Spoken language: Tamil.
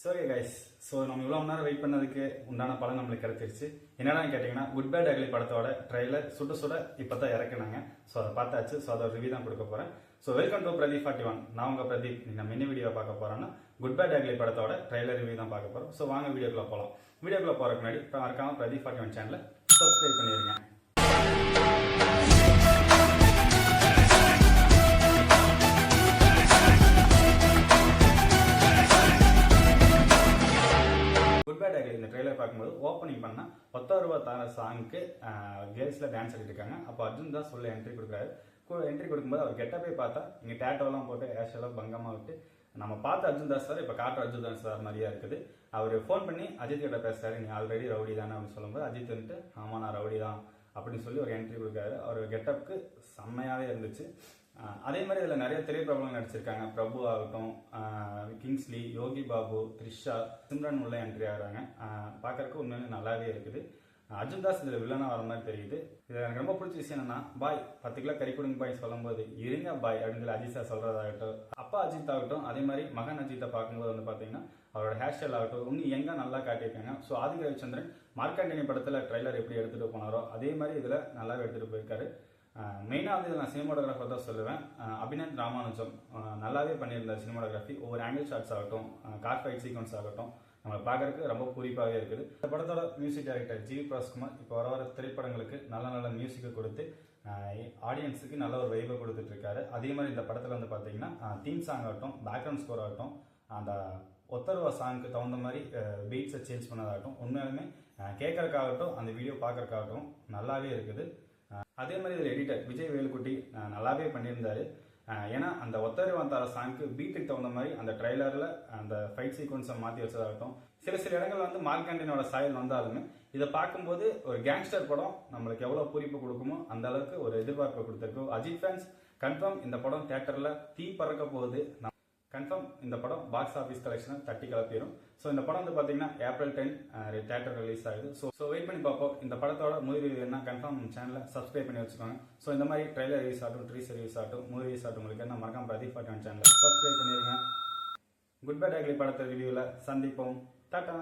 ஓகே கைஸ், ஸோ நம்ம இவ்வளோ நேரம் வெயிட் பண்ணதுக்கு உண்டான பலன் நம்மளுக்கு கிடைச்சிருச்சு. என்னென்னு கேட்டிங்கன்னா, குட் பேட் அக்லி படத்தோட ட்ரெய்லர் சுட சுட இப்போ தான் இறக்குனாங்க. ஸோ அதை பார்த்தாச்சு. ஸோ அதோட ரிவ்யூ தான் கொடுக்க போகிறேன். So welcome to Pradeep 41. நான் உங்கள் பிரதீப். நீங்கள் மினி வீடியோ பார்க்க போகிறோன்னா குட் பேட் அக்லி படத்தோட ட்ரெய்லர் ரிவ்யூ தான் பார்க்க போகிறோம். ஸோ வாங்க வீடியோக்குள்ளே போகலாம். வீடியோக்குள்ளே போகிறதுக்கு முன்னாடி இப்போ மறக்காம பிரதீப் 41 சேனலை சப்ஸ்கிரைப் பண்ணிடுங்க. இந்த ட்ரெய்லர் பார்க்கும்போது ஓப்பனிங் பண்ணா ஒத்தருவா தார சாங்க்கு கேர்ள்ஸ்ல டான்ஸ் ஆடிட்டு இருக்காங்க. அப்போ அர்ஜுன் தாஸ் சொல்ல என்ட்ரி கொடுக்குறாரு. என்ட்ரி கொடுக்கும்போது அவர் கெட்டப்பே பார்த்தா இங்கே டேட்டோலாம் போட்டு ஏஷெல்லாம் பங்கமாக விட்டு நம்ம பார்த்த அர்ஜுன் தாஸ் சார் இப்போ காட்டுற அர்ஜுன் தாஸ் சார் மாதிரியா இருக்குது. அவர் ஃபோன் பண்ணி அஜித் கிட்ட பேசுறாரு, நீ ஆல்ரெடி ரவுடி தானே அப்படின்னு சொல்லும்போது அஜித் வந்துட்டு ஆமா நான் ரவுடி தான் அப்படின்னு சொல்லி ஒரு என்ட்ரி கொடுக்குறாரு. அவர் கெட்டப்புக்கு செம்மையாகவே இருந்துச்சு. அதே மாதிரி இதில் நிறைய திரைப்பிரபலங்கள் நடிச்சிருக்காங்க. பிரபு ஆகட்டும், கிங்ஸ்லி, யோகி பாபு, த்ரிஷா, சிம்ரன் உள்ள என்ட்ரி ஆகிறாங்க. பார்க்கறதுக்கு உண்மையிலே நல்லாவே இருக்குது. அர்ஜுன் தாஸ் இதில் வில்லனா வர மாதிரி தெரியுது. இது எனக்கு ரொம்ப பிடிச்ச விஷயம் என்னன்னா, பாய் 10 கிலோ கறி கொடுங்க பாய் சொல்லும்போது இருங்க பாய் அப்படின்னு சொல்லி அஜித் சார் சொல்றதாகட்டும், அப்பா அஜித் ஆகட்டும், அதே மாதிரி மகன் அஜித்தை பார்க்கும்போது வந்து பார்த்தீங்கன்னா அவரோட ஹேர் ஸ்டைல் ஆகட்டும் இன்னும் எங்க நல்லா காட்டியிருக்காங்க. ஸோ ஆதித்ய ரவிச்சந்திரன் மார்க்கண்டேனி படத்தில் ட்ரெய்லர் எப்படி எடுத்துட்டு போனாரோ அதே மாதிரி இதில் நல்லாவே எடுத்துட்டு போயிருக்காரு. மெயினாக வந்து நான் சினிமாட்டோகிராஃபர் தான் சொல்லுவேன். அபிநந்த் ராமானுஜம் நல்லாவே பண்ணியிருந்தார் சினிமாட்டோகிராஃபி. ஒவ்வொரு ஆங்கிள் ஷாட்ஸ் ஆகட்டும், கார் ஃபைட் சீக்வன்ஸ் ஆகட்டும் நம்ம பார்க்கறதுக்கு ரொம்ப குறிப்பாகவே இருக்குது. இந்த படத்தோட மியூசிக் டைரக்டர் ஜி பிரகாஷ்குமார் இப்போ வர திரைப்படங்களுக்கு நல்ல நல்ல மியூசிக்கை கொடுத்து ஆடியன்ஸுக்கு நல்ல ஒரு வைபை கொடுத்துட்டு இருக்காரு. அதே மாதிரி இந்த படத்தில் வந்து பார்த்தீங்கன்னா தீம் சாங் ஆகட்டும், பேக்ரவுண்ட் ஸ்கோர் ஆகட்டும், அந்த ஒத்தருவா சாங்க்கு தகுந்த மாதிரி பீட்ஸை சேஞ்ச் பண்ணதாகட்டும் உண்மையாலுமே கேட்கறதுக்காகட்டும் அந்த வீடியோ பார்க்கறதுக்காகட்டும் நல்லாவே இருக்குது. அதே மாதிரி இதில் எடிட்டர் விஜய் வேலுக்குட்டி நல்லாவே பண்ணியிருந்தாரு. ஏன்னா அந்த ஒத்தருவாந்தார சாங்க்கு பீட்டுக்கு தகுந்த மாதிரி அந்த ட்ரெய்லரில் அந்த ஃபைட் சீக்வன்ஸை மாற்றி வச்சதாகட்டும், சில இடங்கள் வந்து மார்க்கண்டேனோட சாயல் வந்தாலுமே இதை பார்க்கும்போது ஒரு கேங்ஸ்டர் படம் நம்மளுக்கு எவ்வளோ பூரிப்பு கொடுக்குமோ அந்த அளவுக்கு ஒரு எதிர்பார்ப்பை கொடுத்துருக்கு. அஜித் ஃபேன்ஸ் கன்ஃபார்ம் இந்த படம் தியேட்டரில் தீ பறக்க போகுது. கன்ஃபார்ம் இந்த படம் பாக்ஸ் ஆஃபீஸ் கலெக்ஷனை தட்டி கலப்பிடும். ஸோ இந்த படம் வந்து பார்த்தீங்கன்னா April 10 தியேட்டர் ரிலீஸ் ஆகுது. ஸோ வெயிட் பண்ணி பார்ப்போம். இந்த படத்தோட மூவி ரிவ்யூ என்ன கன்ஃபார்ம் சேனலை சப்ஸ்கிரைப் பண்ணி வச்சுக்கோங்க. ஸோ இந்த மாதிரி ட்ரெய்லர் ரிலீஸ் ஆகட்டும், ட்ரீசர் ரிலீஸ் ஆகட்டும், மூவி ரிலீஸ் ஆகட்டும் உங்களுக்கு என்ன மறக்காம பிரதீப் 41 சேனலை சப்ஸ்கிரைப் பண்ணிடுங்க. குட் பேட் அக்லி படத்தை ரிவ்யூவில் சந்திப்போம். டாடா.